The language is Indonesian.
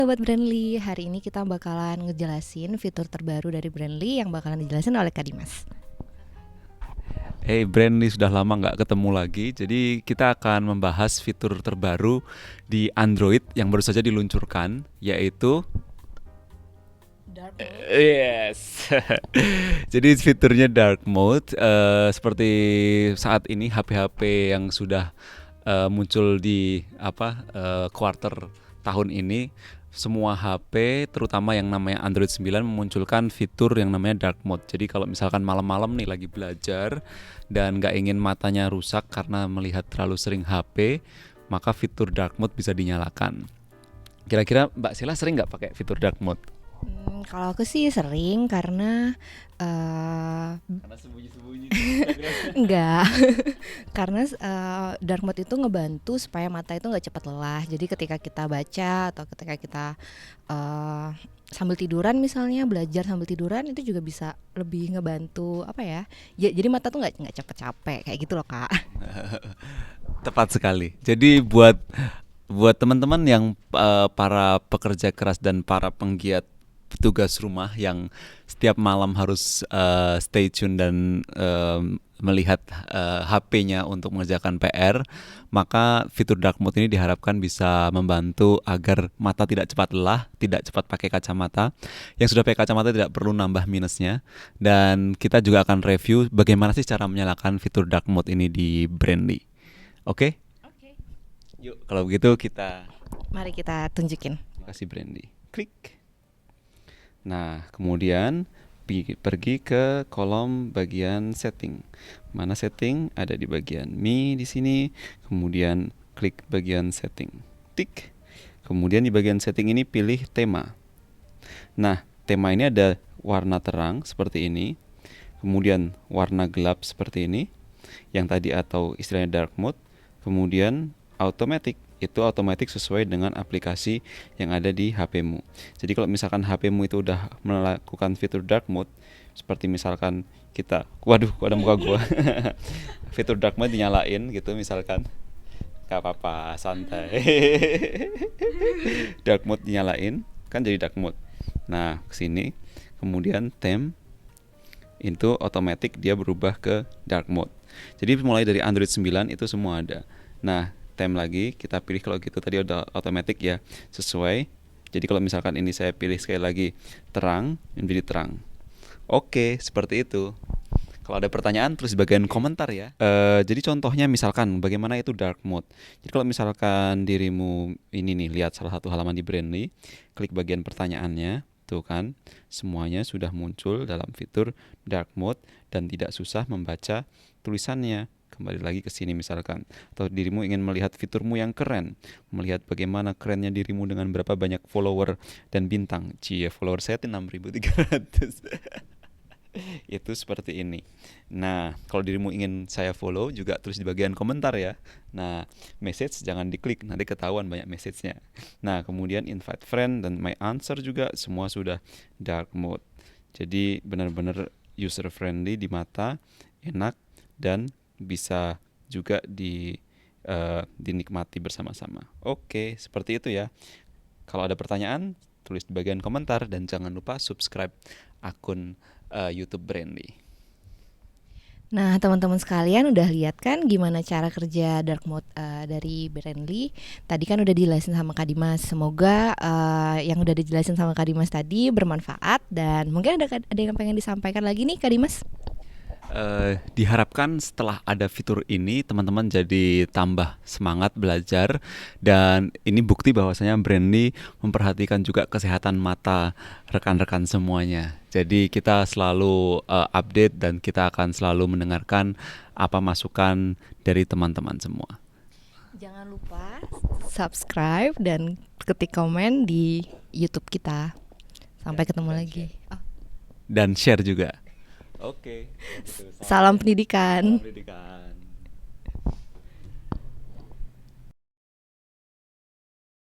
Sobat Brandly, hari ini kita bakalan ngejelasin fitur terbaru dari Brandly yang bakalan dijelasin oleh Kak Dimas. Hey Brandly, sudah lama nggak ketemu lagi. Jadi kita akan membahas fitur terbaru di Android yang baru saja diluncurkan, yaitu Dark mode. yes. Jadi fiturnya dark mode. Seperti saat ini HP-HP yang sudah muncul di quarter tahun ini, semua HP terutama yang namanya Android 9 memunculkan fitur yang namanya dark mode. Jadi kalau misalkan malam-malam nih lagi belajar dan nggak ingin matanya rusak karena melihat terlalu sering HP, maka fitur dark mode bisa dinyalakan. Kira-kira Mbak Sila sering nggak pakai fitur dark mode? Kalau aku sih sering karena Karena sembunyi-sembunyi. enggak, karena dark mode itu ngebantu supaya mata itu nggak cepat lelah. Jadi ketika kita baca atau ketika kita eh, sambil tiduran misalnya belajar sambil tiduran itu juga bisa lebih ngebantu apa ya? Jadi mata tuh nggak cepet capek kayak gitu loh Kak. Tepat sekali. Jadi buat teman-teman yang para pekerja keras dan para penggiat petugas rumah yang setiap malam harus stay tune dan melihat HP-nya untuk mengerjakan PR, maka fitur dark mode ini diharapkan bisa membantu agar mata tidak cepat lelah, tidak cepat pakai kacamata. Yang sudah pakai kacamata tidak perlu nambah minusnya. Dan kita juga akan review bagaimana sih cara menyalakan fitur dark mode ini di Brandly. Oke? Oke. Yuk, kalau begitu kita Mari kita tunjukin. kasih Brandly. Klik. Nah, kemudian pergi ke kolom bagian setting. Mana setting? Ada di bagian Me di sini. Kemudian klik bagian setting. Tik. Kemudian di bagian setting ini pilih tema. Nah, tema ini ada warna terang seperti ini. Kemudian warna gelap seperti ini. Yang tadi atau istilahnya dark mode. Kemudian automatic, itu otomatis sesuai dengan aplikasi yang ada di HP-mu. Jadi kalau misalkan HP-mu itu udah melakukan fitur dark mode, seperti misalkan waduh, kok ada muka gua. Fitur dark mode dinyalain gitu misalkan. Gak apa-apa, santai. Dark mode dinyalain, kan jadi dark mode. Nah, kesini, kemudian theme, itu otomatis dia berubah ke dark mode. Jadi mulai dari Android 9 itu semua ada. Nah, theme lagi kita pilih, kalau gitu tadi udah otomatis ya, sesuai. Jadi kalau misalkan ini saya pilih sekali lagi terang, menjadi terang. Oke, seperti itu. Kalau ada pertanyaan tulis di bagian komentar ya. Jadi contohnya misalkan bagaimana itu dark mode. Jadi kalau misalkan dirimu ini nih lihat salah satu halaman di Brandly, klik bagian pertanyaannya, tuh kan semuanya sudah muncul dalam fitur dark mode dan tidak susah membaca tulisannya. Kembali lagi ke sini misalkan, atau dirimu ingin melihat fiturmu yang keren, melihat bagaimana kerennya dirimu dengan berapa banyak follower dan bintang. Follower saya itu 6.300. Itu seperti ini. Nah, kalau dirimu ingin saya follow juga tulis di bagian komentar ya. Nah, message jangan diklik, nanti ketahuan banyak message-nya. Nah, kemudian invite friend dan my answer juga semua sudah dark mode. Jadi benar-benar user friendly di mata, enak, dan bisa juga dinikmati bersama-sama. Oke, seperti itu ya. Kalau ada pertanyaan, tulis di bagian komentar dan jangan lupa subscribe akun YouTube Brandly. Nah, teman-teman sekalian udah lihat kan gimana cara kerja dark mode dari Brandly. Tadi kan udah dijelasin sama Kak Dimas. Semoga yang udah dijelasin sama Kak Dimas tadi bermanfaat dan mungkin ada yang pengen disampaikan lagi nih Kak Dimas. Diharapkan setelah ada fitur ini teman-teman jadi tambah semangat belajar, dan ini bukti bahwasanya Brandly memperhatikan juga kesehatan mata rekan-rekan semuanya. Jadi kita selalu update dan kita akan selalu mendengarkan apa masukan dari teman-teman semua. Jangan lupa subscribe dan ketik komen di YouTube kita. Sampai ketemu lagi. Dan share juga. Oke. Salam pendidikan. Pendidikan.